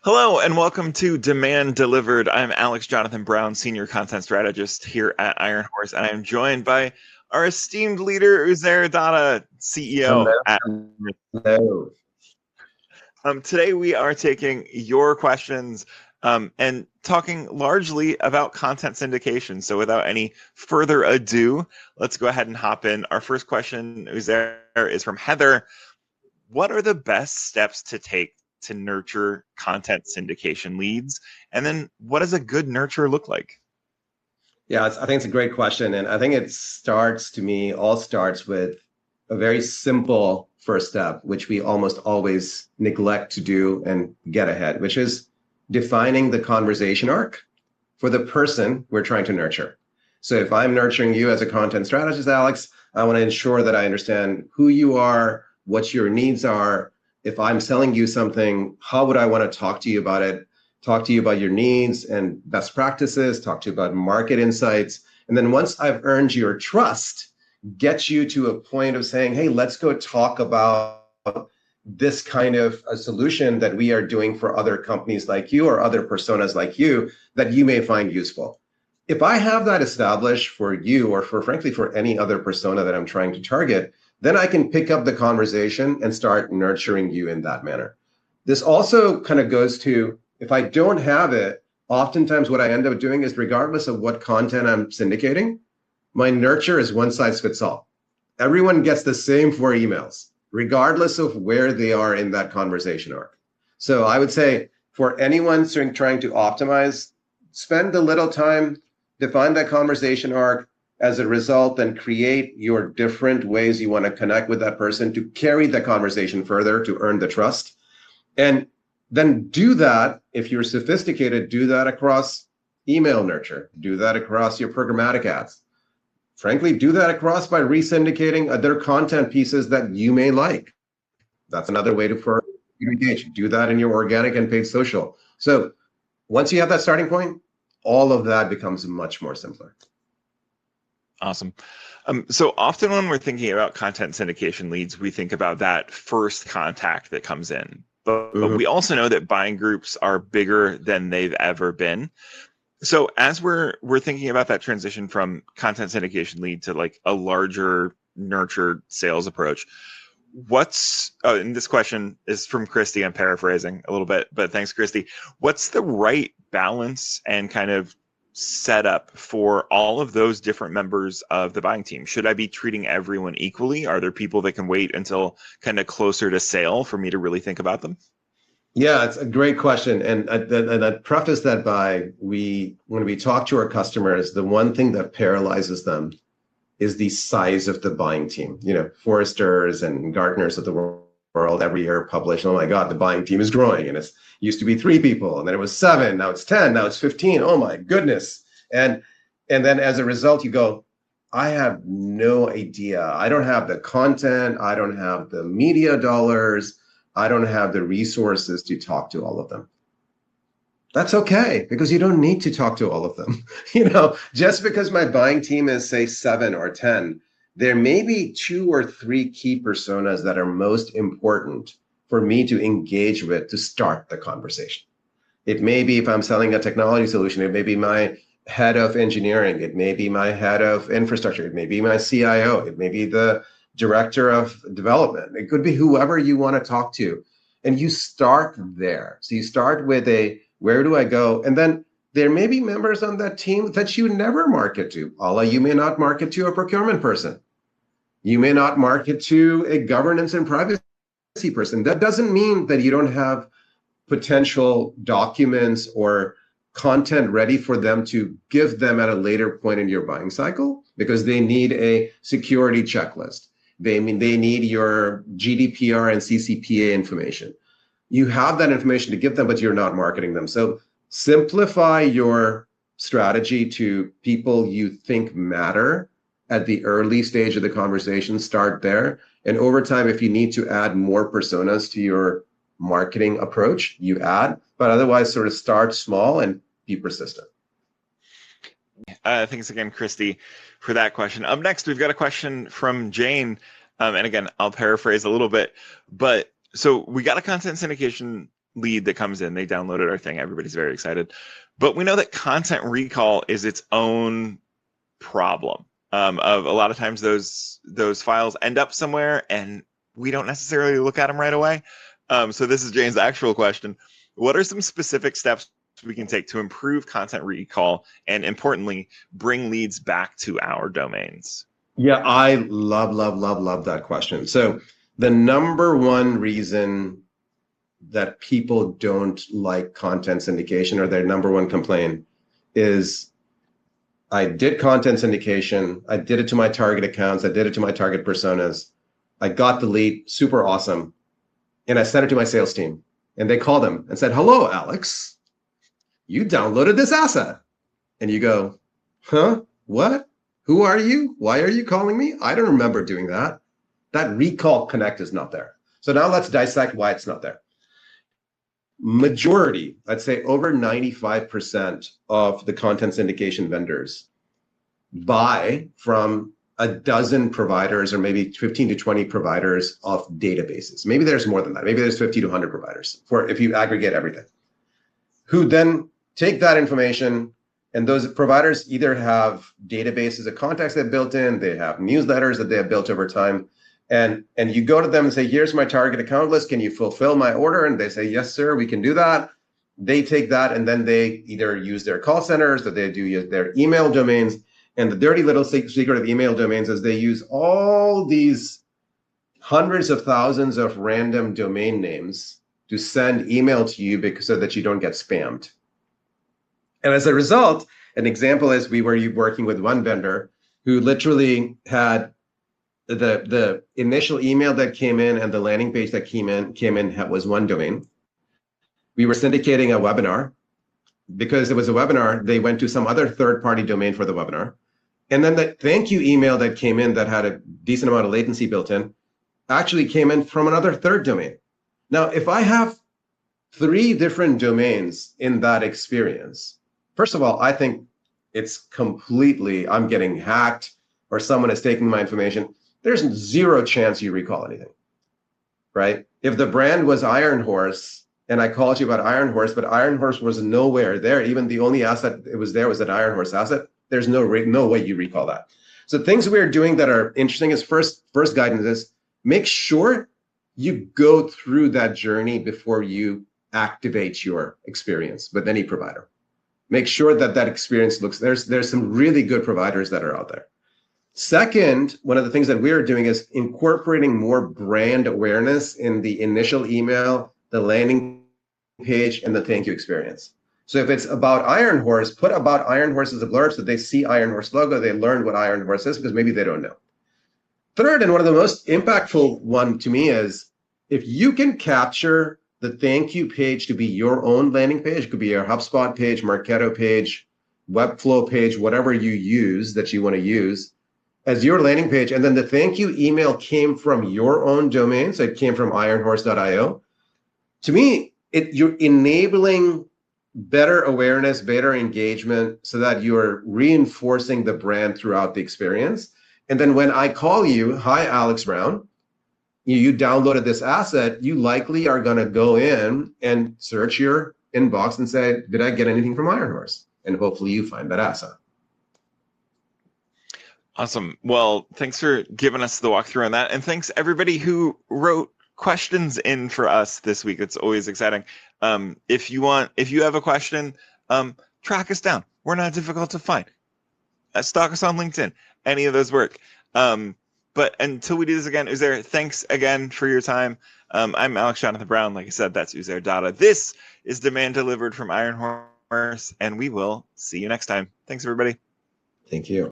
Hello and welcome to Demand Delivered. I'm Alex Jonathan Brown, Senior Content Strategist here at Iron Horse, and I'm joined by our esteemed leader, Uzair Data, Hello, CEO at hello. Today we are taking your questions and talking largely about content syndication. So without any further ado, let's go ahead and hop in. Our first question, Uzair, is from Heather. What are the best steps to take to nurture content syndication leads? And then what does a good nurture look like? Yeah, I think it's a great question. And I think it starts to me, all starts with a very simple first step, which we almost always neglect to do and get ahead, which is defining the conversation arc for the person we're trying to nurture. So if I'm nurturing you as a content strategist, Alex, I want to ensure that I understand who you are, what your needs are. If I'm selling you something, how would I want to talk to you about it? Talk to you about your needs and best practices, talk to you about market insights. And then once I've earned your trust, get you to a point of saying, hey, let's go talk about this kind of a solution that we are doing for other companies like you or other personas like you that you may find useful. If I have that established for you or for frankly for any other persona that I'm trying to target, then I can pick up the conversation and start nurturing you in that manner. This also kind of goes to, if I don't have it, oftentimes what I end up doing is regardless of what content I'm syndicating, my nurture is one size fits all. Everyone gets the same 4 emails, regardless of where they are in that conversation arc. So I would say for anyone trying to optimize, spend a little time, define that conversation arc. As a result, then create your different ways you want to connect with that person to carry the conversation further, to earn the trust. And then do that, if you're sophisticated, do that across email nurture, do that across your programmatic ads. Frankly, do that across by resyndicating other content pieces that you may like. That's another way for you to engage. Do that in your organic and paid social. So once you have that starting point, all of that becomes much more simpler. Awesome. So often when we're thinking about content syndication leads, we think about that first contact that comes in. But we also know that buying groups are bigger than they've ever been. So as we're thinking about that transition from content syndication lead to like a larger nurtured sales approach, and this question is from Christy, I'm paraphrasing a little bit, but thanks, Christy. What's the right balance and kind of setup for all of those different members of the buying team? Should I be treating everyone equally? Are there people that can wait until kind of closer to sale for me to really think about them? Yeah, it's a great question. And I'd preface that by when we talk to our customers, the one thing that paralyzes them is the size of the buying team. You know, Forresters and Gartners of the world every year publish, oh my God, the buying team is growing. And it used to be 3 people, and then it was 7, now it's 10, now it's 15. Oh my goodness. And then as a result, you go, I have no idea. I don't have the content, I don't have the media dollars, I don't have the resources to talk to all of them. That's okay, because you don't need to talk to all of them. You know, just because my buying team is, say, 7 or 10, there may be 2 or 3 key personas that are most important for me to engage with to start the conversation. It may be, if I'm selling a technology solution, it may be my head of engineering, it may be my head of infrastructure, it may be my CIO, it may be the director of development. It could be whoever you want to talk to. And you start there. So you start with where do I go? And then there may be members on that team that you never market to. Allah, you may not market to a procurement person. You may not market to a governance and privacy person. That doesn't mean that you don't have potential documents or content ready for them to give them at a later point in your buying cycle, because they need a security checklist. They need your GDPR and CCPA information. You have that information to give them, but you're not marketing them. So simplify your strategy to people you think matter at the early stage of the conversation. Start there. And over time, if you need to add more personas to your marketing approach, you add, but otherwise sort of start small and be persistent. Thanks again, Christy, for that question. Up next, we've got a question from Jane. And again, I'll paraphrase a little bit. But so we got a content syndication lead that comes in. They downloaded our thing. Everybody's very excited. But we know that content recall is its own problem. Of a lot of times those files end up somewhere and we don't necessarily look at them right away. So this is Jane's actual question. What are some specific steps we can take to improve content recall and, importantly, bring leads back to our domains? Yeah, I love that question. So the number one reason that people don't like content syndication, or their number one complaint, is I did content syndication, I did it to my target accounts, I did it to my target personas, I got the lead, super awesome, and I sent it to my sales team, and they called them and said, "Hello, Alex, you downloaded this asset." And you go, "Huh? What? Who are you? Why are you calling me? I don't remember doing that." That recall connect is not there. So now let's dissect why it's not there. Majority, I'd say over 95% of the content syndication vendors buy from a dozen providers, or maybe 15 to 20 providers of databases. Maybe there's more than that. Maybe there's 50 to 100 providers, for if you aggregate everything, who then take that information, and those providers either have databases of contacts they've built in, they have newsletters that they have built over time, and you go to them and say, "Here's my target account list. Can you fulfill my order?" And they say, "Yes, sir, we can do that." They take that, and then they either use their call centers, or they do use their email domains. And the dirty little secret of email domains is they use all these hundreds of thousands of random domain names to send email to you so that you don't get spammed. And as a result, an example is we were working with one vendor who literally had the initial email that came in and the landing page that came in was one domain. We were syndicating a webinar. Because it was a webinar, they went to some other third-party domain for the webinar. And then the thank you email that came in that had a decent amount of latency built in actually came in from another third domain. Now, if I have 3 different domains in that experience, first of all, I think it's completely, I'm getting hacked or someone is taking my information. There's 0 chance you recall anything, right? If the brand was Iron Horse and I called you about Iron Horse, but Iron Horse was nowhere there, even the only asset it was there was an Iron Horse asset, there's no way you recall that. So things we're doing that are interesting is first guidance is make sure you go through that journey before you activate your experience with any provider. Make sure that experience looks, there's some really good providers that are out there. Second, one of the things that we're doing is incorporating more brand awareness in the initial email, the landing page, and the thank you experience. So if it's about Iron Horse, put about Iron Horse as a blurb so they see Iron Horse logo, they learn what Iron Horse is, because maybe they don't know. Third, and one of the most impactful one to me, is if you can capture the thank you page to be your own landing page, it could be your HubSpot page, Marketo page, Webflow page, whatever you use that you want to use as your landing page, and then the thank you email came from your own domain, so it came from ironhorse.io. To me, you're enabling better awareness, better engagement, so that you're reinforcing the brand throughout the experience. And then when I call you, "Hi, Alex Brown, you downloaded this asset," you likely are going to go in and search your inbox and say, "Did I get anything from Iron Horse?" And hopefully you find that asset. Awesome. Well, thanks for giving us the walkthrough on that. And thanks everybody who wrote questions in for us this week. It's always exciting. If you have a question, track us down. We're not difficult to find. Stalk us on LinkedIn. Any of those work. But until we do this again, Uzair, thanks again for your time. I'm Alex Jonathan Brown. Like I said, that's Uzair Dada. This is Demand Delivered from Iron Horse, and we will see you next time. Thanks, everybody. Thank you.